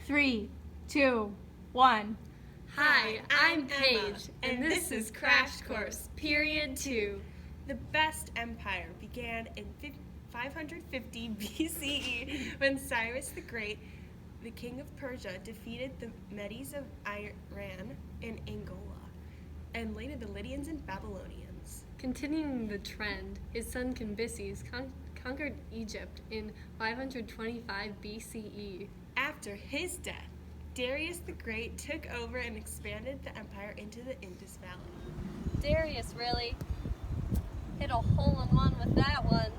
3, 2, 1. Hi, I'm Paige, and this is Crash Course, Period 2. The best empire began in 550 BCE when Cyrus the Great, the king of Persia, defeated the Medes of Iran and Angola, and later the Lydians and Babylonians. Continuing the trend, his son Cambyses conquered Egypt in 525 BCE. After his death, Darius the Great took over and expanded the empire into the Indus Valley. Darius really hit a hole-in-one with that one.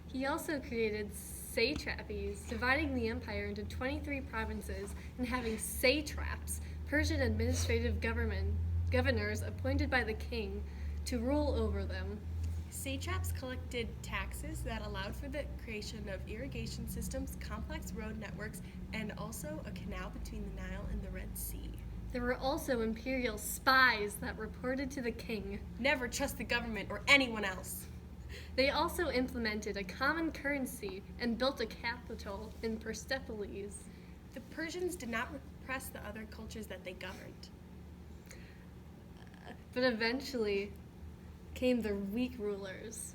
He also created satrapies, dividing the empire into 23 provinces and having satraps, Persian administrative governors appointed by the king to rule over them. Satraps collected taxes that allowed for the creation of irrigation systems, complex road networks, and also a canal between the Nile and the Red Sea. There were also imperial spies that reported to the king. Never trust the government or anyone else. They also implemented a common currency and built a capital in Persepolis. The Persians did not repress the other cultures that they governed. But eventually came the weak rulers.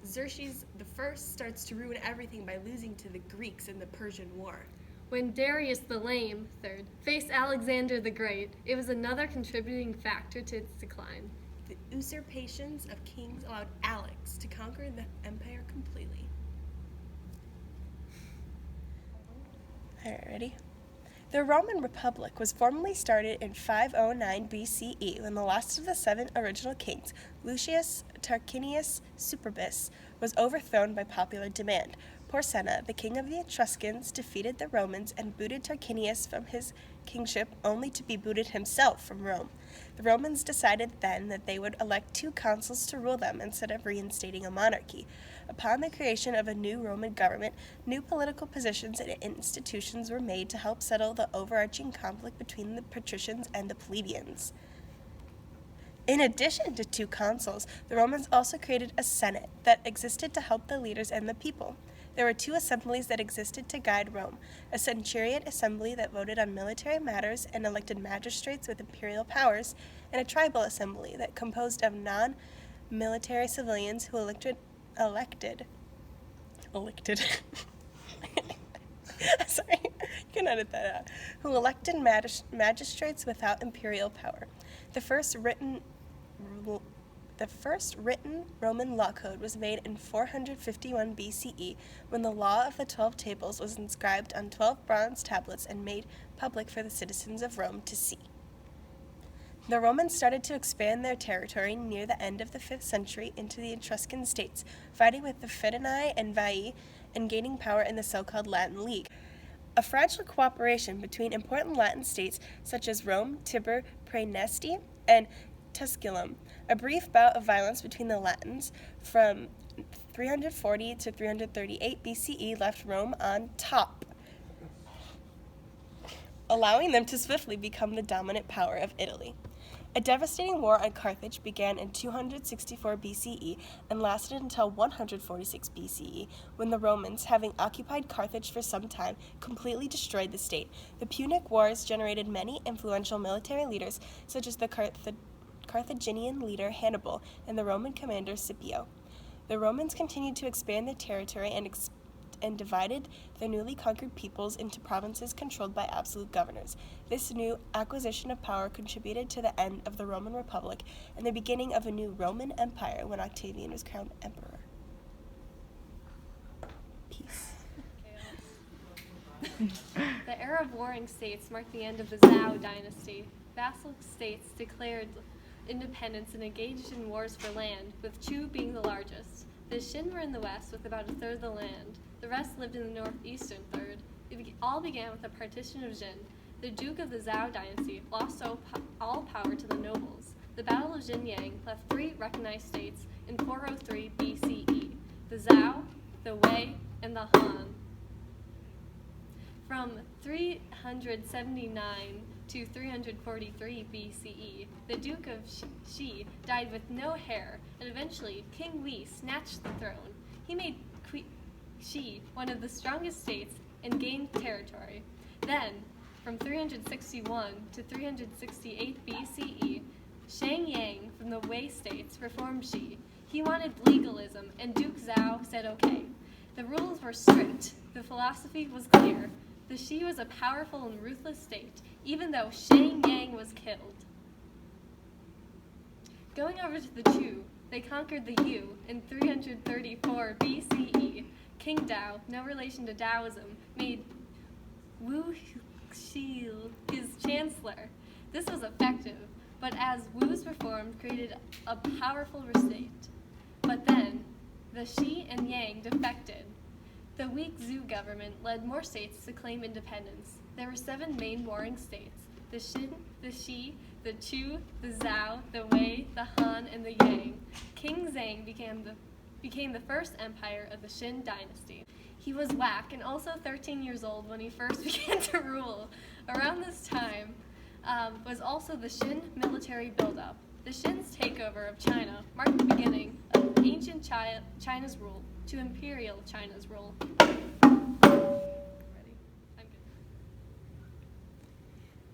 Xerxes I starts to ruin everything by losing to the Greeks in the Persian War. When Darius the Lame III faced Alexander the Great, it was another contributing factor to its decline. The usurpations of kings allowed Alex to conquer the empire completely. Alright, ready? The Roman Republic was formally started in 509 BCE when the last of the 7 original kings, Lucius Tarquinius Superbus, was overthrown by popular demand. Porsenna, the king of the Etruscans, defeated the Romans and booted Tarquinius from his kingship, only to be booted himself from Rome. The Romans decided then that they would elect 2 consuls to rule them instead of reinstating a monarchy. Upon the creation of a new Roman government, new political positions and institutions were made to help settle the overarching conflict between the patricians and the plebeians. In addition to 2 consuls, the Romans also created a senate that existed to help the leaders and the people. There were 2 assemblies that existed to guide Rome, a centuriate assembly that voted on military matters and elected magistrates with imperial powers, and a tribal assembly that composed of non-military civilians who elected sorry, you can edit that out, who elected magistrates without imperial power. The first written Roman law code was made in 451 BCE when the Law of the 12 Tables was inscribed on 12 bronze tablets and made public for the citizens of Rome to see. The Romans started to expand their territory near the end of the 5th century into the Etruscan states, fighting with the Fideni and Vaii and gaining power in the so-called Latin League. A fragile cooperation between important Latin states such as Rome, Tibur, Praeneste, and Tusculum. A brief bout of violence between the Latins from 340 to 338 BCE left Rome on top, allowing them to swiftly become the dominant power of Italy. A devastating war on Carthage began in 264 BCE and lasted until 146 BCE, when the Romans, having occupied Carthage for some time, completely destroyed the state. The Punic Wars generated many influential military leaders, such as the Carthaginian leader Hannibal and the Roman commander Scipio. The Romans continued to expand their territory and divided the newly conquered peoples into provinces controlled by absolute governors. This new acquisition of power contributed to the end of the Roman Republic and the beginning of a new Roman Empire when Octavian was crowned emperor. Peace. The era of warring states marked the end of the Zhou dynasty. Vassal states declared independence and engaged in wars for land, with Chu being the largest. The Xin were in the west with about a third of the land. The rest lived in the northeastern third. It all began with the partition of Jin. The Duke of the Zhou dynasty lost all power to the nobles. The Battle of Jinyang left 3 recognized states in 403 BCE, the Zhou, the Wei, and the Han. From 379 to 343 BCE, the Duke of Xi died with no heir, and eventually King Li snatched the throne. He made Xi one of the strongest states and gained territory. territory. Then, from 361 to 368 BCE, Shang Yang from the Wei states reformed Xi. He wanted legalism, and Duke Zhao said okay. The rules were strict, the philosophy was clear. The Xi was a powerful and ruthless state, even though Shang Yang was killed. Going over to the Chu, they conquered the Yu in 334 BCE. King Dao, no relation to Taoism, made Wu Xi his chancellor. This was effective, but as Wu's reform created a powerful state. But then, the Xi and Yang defected. The weak Zhou government led more states to claim independence. There were 7 main warring states: the Xin, the Xi, the Chu, the Zhao, the Wei, the Han, and the Yang. King Zhang became the first empire of the Xin dynasty. He was whack and also 13 years old when he first began to rule. Around this time was also the Xin military buildup. The Xin's takeover of China marked the beginning of ancient China's rule to imperial China's rule. Ready? I'm good.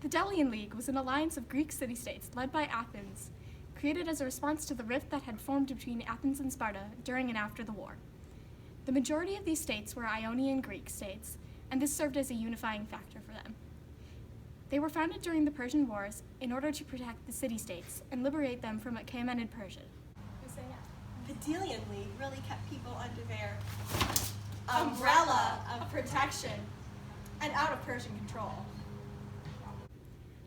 The Delian League was an alliance of Greek city-states led by Athens, created as a response to the rift that had formed between Athens and Sparta during and after the war. The majority of these states were Ionian Greek states, and this served as a unifying factor for them. They were founded during the Persian Wars in order to protect the city-states and liberate them from Achaemenid Persia. The Delian League really kept people under their Umbrella of protection and out of Persian control.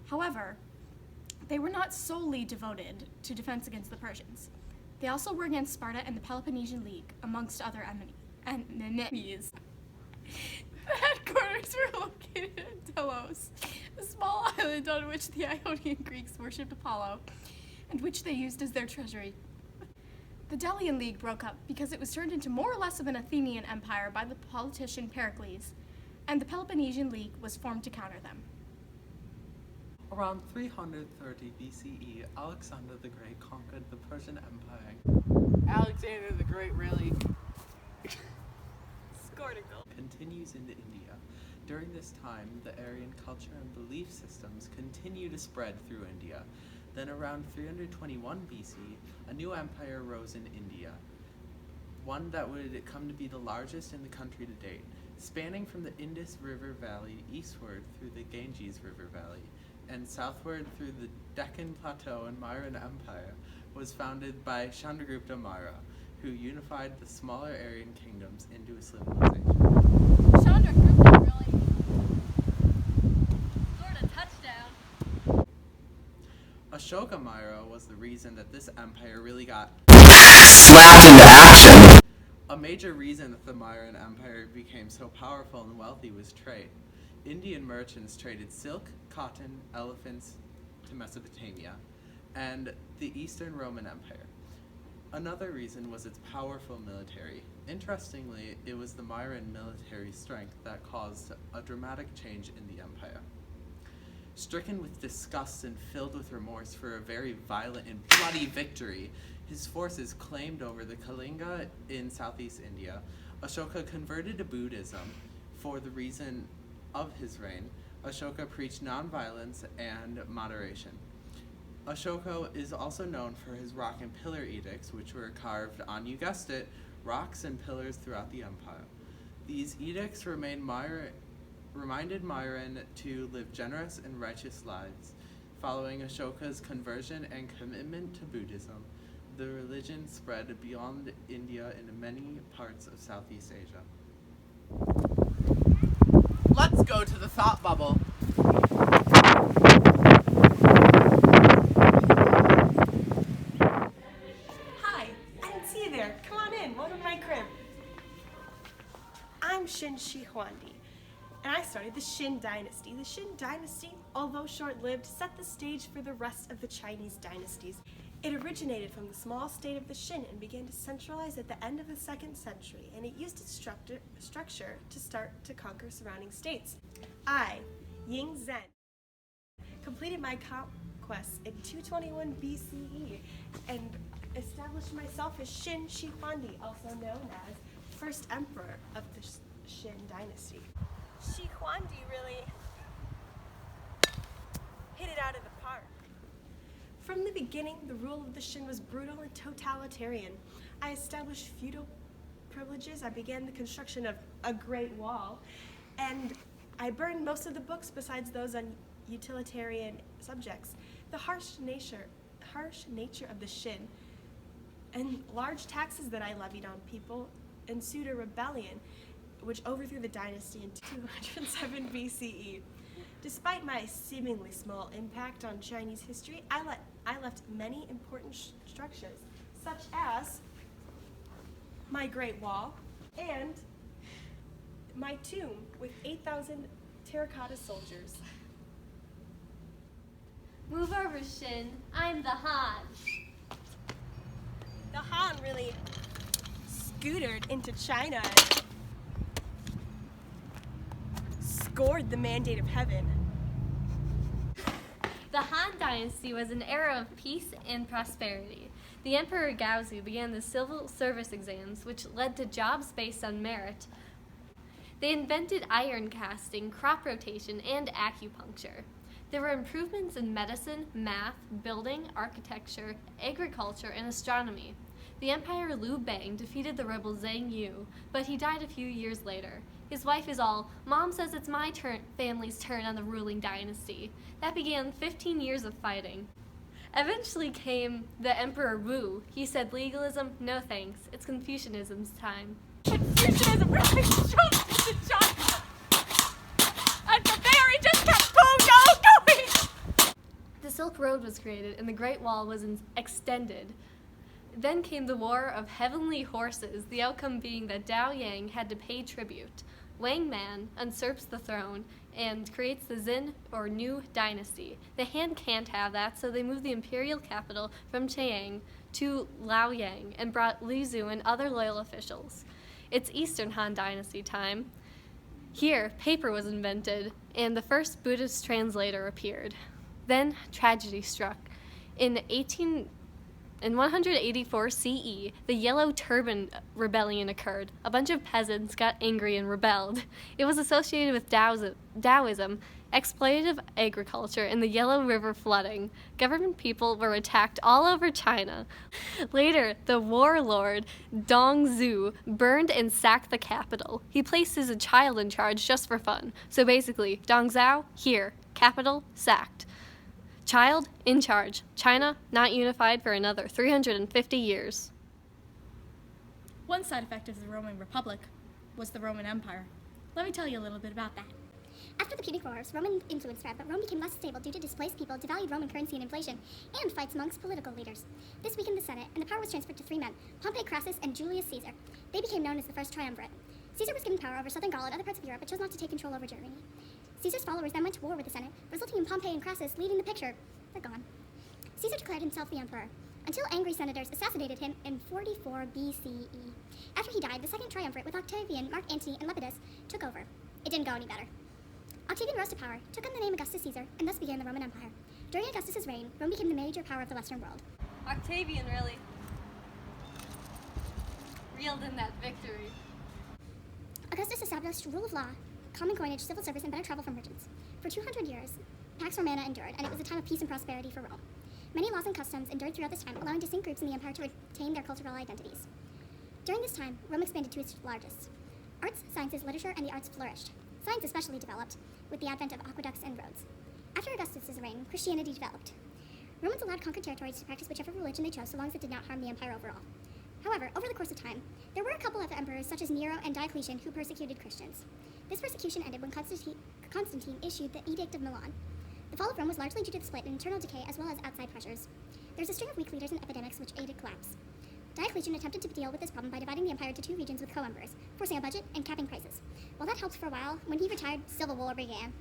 However, they were not solely devoted to defense against the Persians. They also were against Sparta and the Peloponnesian League, amongst other enemies. The headquarters were located in Delos, a small island on which the Ionian Greeks worshipped Apollo, and which they used as their treasury. The Delian League broke up because it was turned into more or less of an Athenian empire by the politician Pericles, and the Peloponnesian League was formed to counter them. Around 330 BCE, Alexander the Great conquered the Persian Empire. Alexander the Great really Scored a goal. Continues into India. During this time, the Aryan culture and belief systems continue to spread through India. Then around 321 BC, a new empire rose in India, one that would come to be the largest in the country to date, spanning from the Indus River Valley eastward through the Ganges River Valley and southward through the Deccan Plateau and Mauryan Empire, was founded by Chandragupta Maurya, who unified the smaller Aryan kingdoms into a civilization. Chandragupta really Scored a touchdown. Ashoka Maurya was the reason that this empire really got slapped into action. A major reason that the Mauryan Empire became so powerful and wealthy was trade. Indian merchants traded silk, cotton, elephants to Mesopotamia and the Eastern Roman Empire. Another reason was its powerful military. Interestingly, it was the Mauryan military strength that caused a dramatic change in the empire. Stricken with disgust and filled with remorse for a very violent and bloody victory, his forces claimed over the Kalinga in southeast India. Ashoka converted to Buddhism. For the reason of his reign, Ashoka preached nonviolence and moderation. Ashoka is also known for his rock and pillar edicts, which were carved on, you guessed it, rocks and pillars throughout the empire. These edicts reminded Mauryan to live generous and righteous lives. Following Ashoka's conversion and commitment to Buddhism, the religion spread beyond India into many parts of Southeast Asia. Let's go to the thought bubble. Hi, I didn't see you there. Come on in, welcome to my crib. I'm Xin Shi Huangdi, and I started the Xin dynasty. The Xin dynasty, although short-lived, set the stage for the rest of the Chinese dynasties. It originated from the small state of the Xin and began to centralize at the end of the 2nd century, and it used its structure to start to conquer surrounding states. I, Ying Zhen, completed my conquests in 221 BCE and established myself as Xin Shi Huangdi, also known as first emperor of the Xin dynasty. Shi Huangdi beginning, the rule of the Shin was brutal and totalitarian. I established feudal privileges, I began the construction of a great wall, and I burned most of the books besides those on utilitarian subjects. The harsh nature of the Shin and large taxes that I levied on people ensued a rebellion which overthrew the dynasty in 207 BCE. Despite my seemingly small impact on Chinese history, I left many important structures, such as my Great Wall and my tomb with 8,000 terracotta soldiers. Move over, Shin. I'm the Han. The Han really scootered into China and scored the mandate of heaven. The Han Dynasty was an era of peace and prosperity. The Emperor Gaozu began the civil service exams, which led to jobs based on merit. They invented iron casting, crop rotation, and acupuncture. There were improvements in medicine, math, building, architecture, agriculture, and astronomy. The Emperor Liu Bang defeated the rebel Zhang Yu, but he died a few years later. His wife is all, "Mom says it's my family's turn on the ruling dynasty." That began 15 years of fighting. Eventually came the Emperor Wu. He said, "Legalism, no thanks. It's Confucianism's time." Confucianism really showed into China. And from there, it just kept going. The Silk Road was created and the Great Wall was extended. Then came the War of Heavenly Horses, the outcome being that Dao Yang had to pay tribute. Wang Man usurps the throne and creates the Xin, or New Dynasty. The Han can't have that, so they moved the imperial capital from Chiang to Liaoyang and brought Li Zu and other loyal officials. It's Eastern Han Dynasty time. Here, paper was invented, and the first Buddhist translator appeared. Then tragedy struck. In 184 CE, the Yellow Turban Rebellion occurred. A bunch of peasants got angry and rebelled. It was associated with Taoism, exploitative agriculture, and the Yellow River flooding. Government people were attacked all over China. Later, the warlord Dong Zhu burned and sacked the capital. He places a child in charge just for fun. So basically, Dong Zhao, here, capital, sacked. Child, in charge. China, not unified for another 350 years. One side effect of the Roman Republic was the Roman Empire. Let me tell you a little bit about that. After the Punic Wars, Roman influence spread, but Rome became less stable due to displaced people, devalued Roman currency and inflation, and fights amongst political leaders. This weakened the Senate, and the power was transferred to three men, Pompey, Crassus, and Julius Caesar. They became known as the First Triumvirate. Caesar was given power over southern Gaul and other parts of Europe, but chose not to take control over Germany. Caesar's followers then went to war with the Senate, resulting in Pompey and Crassus leading the picture. They're gone. Caesar declared himself the emperor, until angry senators assassinated him in 44 BCE. After he died, the second triumvirate with Octavian, Mark Antony, and Lepidus took over. It didn't go any better. Octavian rose to power, took on the name Augustus Caesar, and thus began the Roman Empire. During Augustus's reign, Rome became the major power of the Western world. Octavian really reeled in that victory. Augustus established rule of law, common coinage, civil service, and better travel for merchants. For 200 years, Pax Romana endured, and it was a time of peace and prosperity for Rome. Many laws and customs endured throughout this time, allowing distinct groups in the empire to retain their cultural identities. During this time, Rome expanded to its largest. Arts, sciences, literature, and the arts flourished. Science especially developed with the advent of aqueducts and roads. After Augustus's reign, Christianity developed. Romans allowed conquered territories to practice whichever religion they chose so long as it did not harm the empire overall. However, over the course of time, there were a couple of emperors such as Nero and Diocletian who persecuted Christians. This persecution ended when Constantine issued the Edict of Milan. The fall of Rome was largely due to the split and internal decay as well as outside pressures. There was a string of weak leaders and epidemics which aided collapse. Diocletian attempted to deal with this problem by dividing the empire into two regions with co-emperors, forcing a budget and capping prices. While that helped for a while, when he retired, civil war began.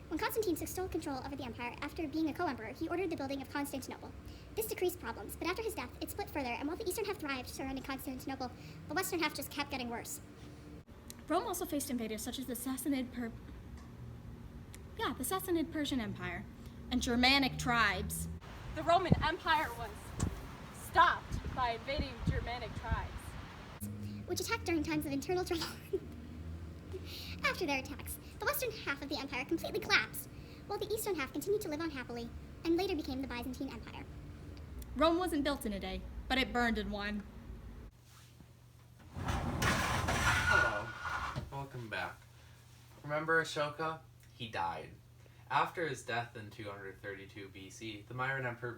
When Constantine took control over the empire after being a co-emperor, he ordered the building of Constantinople. This decreased problems, but after his death, it split further, and while the eastern half thrived surrounding Constantinople, the western half just kept getting worse. Rome also faced invaders such as the Sassanid Persian Empire and Germanic tribes. The Roman Empire was stopped by invading Germanic tribes, which attacked during times of internal trouble. After their attacks, the western half of the empire completely collapsed, while the eastern half continued to live on happily, and later became the Byzantine Empire. Rome wasn't built in a day, but it burned in one. Hello. Welcome back. Remember Ashoka? He died. After his death in 232 BC, the Mauryan Emperor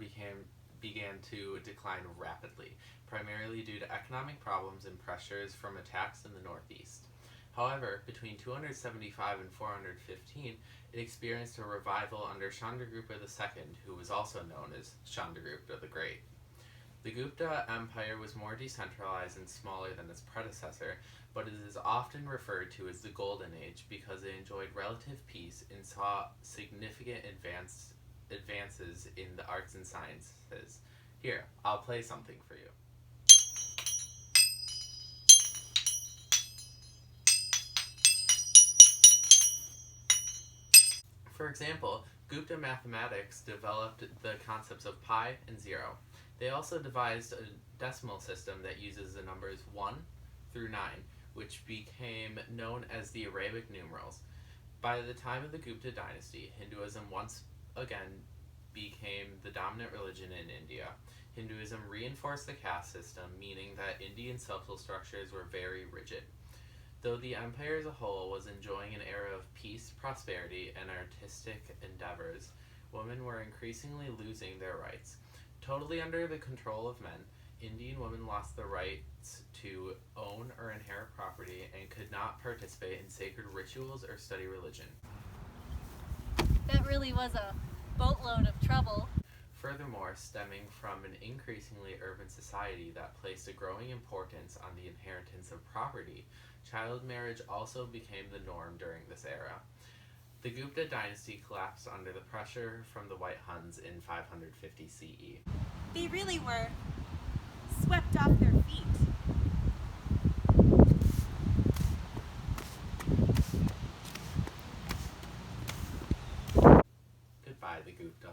began to decline rapidly, primarily due to economic problems and pressures from attacks in the northeast. However, between 275 and 415, it experienced a revival under Chandragupta II, who was also known as Chandragupta the Great. The Gupta Empire was more decentralized and smaller than its predecessor, but it is often referred to as the Golden Age because it enjoyed relative peace and saw significant advances in the arts and sciences. Here, I'll play something for you. For example, Gupta mathematics developed the concepts of pi and 0. They also devised a decimal system that uses the numbers 1 through 9, which became known as the Arabic numerals. By the time of the Gupta dynasty, Hinduism once again became the dominant religion in India. Hinduism reinforced the caste system, meaning that Indian social structures were very rigid. Though the empire as a whole was enjoying an era of peace, prosperity, and artistic endeavors, women were increasingly losing their rights. Totally under the control of men, Indian women lost the rights to own or inherit property and could not participate in sacred rituals or study religion. That really was a boatload of trouble. Furthermore, stemming from an increasingly urban society that placed a growing importance on the inheritance of property, child marriage also became the norm during this era. The Gupta dynasty collapsed under the pressure from the White Huns in 550 CE. They really were swept off their feet. Goodbye, the Gupta.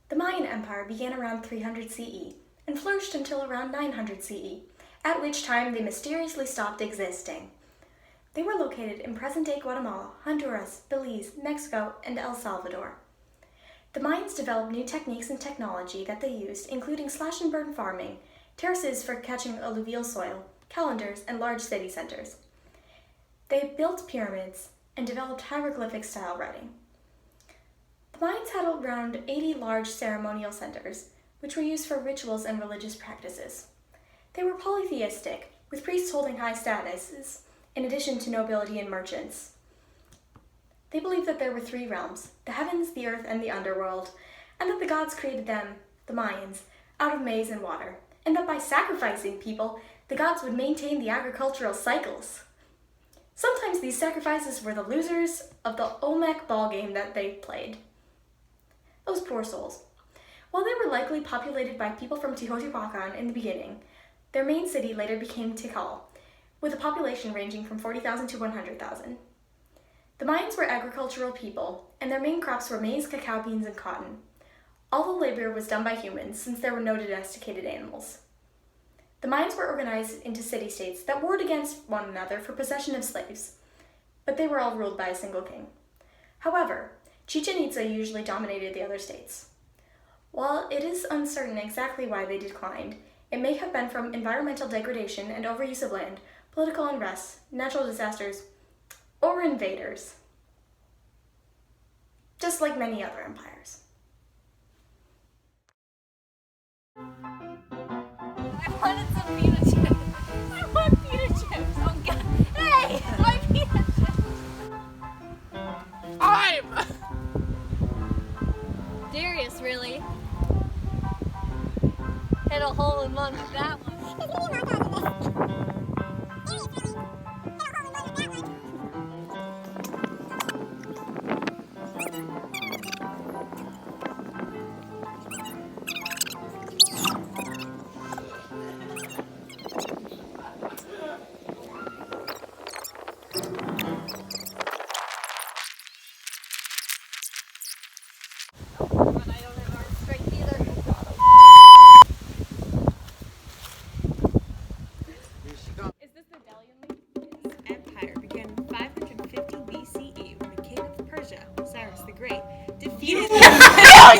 The Mayan Empire began around 300 CE and flourished until around 900 CE, at which time they mysteriously stopped existing. They were located in present-day Guatemala, Honduras, Belize, Mexico, and El Salvador. The Mayans developed new techniques and technology that they used, including slash-and-burn farming, terraces for catching alluvial soil, calendars, and large city centers. They built pyramids and developed hieroglyphic-style writing. The Mayans had around 80 large ceremonial centers, which were used for rituals and religious practices. They were polytheistic, with priests holding high statuses, in addition to nobility and merchants. They believed that there were three realms, the heavens, the earth, and the underworld, and that the gods created them, the Mayans, out of maize and water, and that by sacrificing people, the gods would maintain the agricultural cycles. Sometimes these sacrifices were the losers of the Olmec ball game that they played. Those poor souls. While they were likely populated by people from Teotihuacan in the beginning, their main city later became Tikal, with a population ranging from 40,000 to 100,000. The Mayans were agricultural people, and their main crops were maize, cacao beans, and cotton. All the labor was done by humans, since there were no domesticated animals. The Mayans were organized into city-states that warred against one another for possession of slaves, but they were all ruled by a single king. However, Chichen Itza usually dominated the other states. While it is uncertain exactly why they declined, it may have been from environmental degradation and overuse of land, political unrest, natural disasters, or invaders. Just like many other empires. I wanted some pita chips. I want pita chips. Oh god. Hey! My pita chips. I'm! Darius, really? Hit a hole in one with that one. No,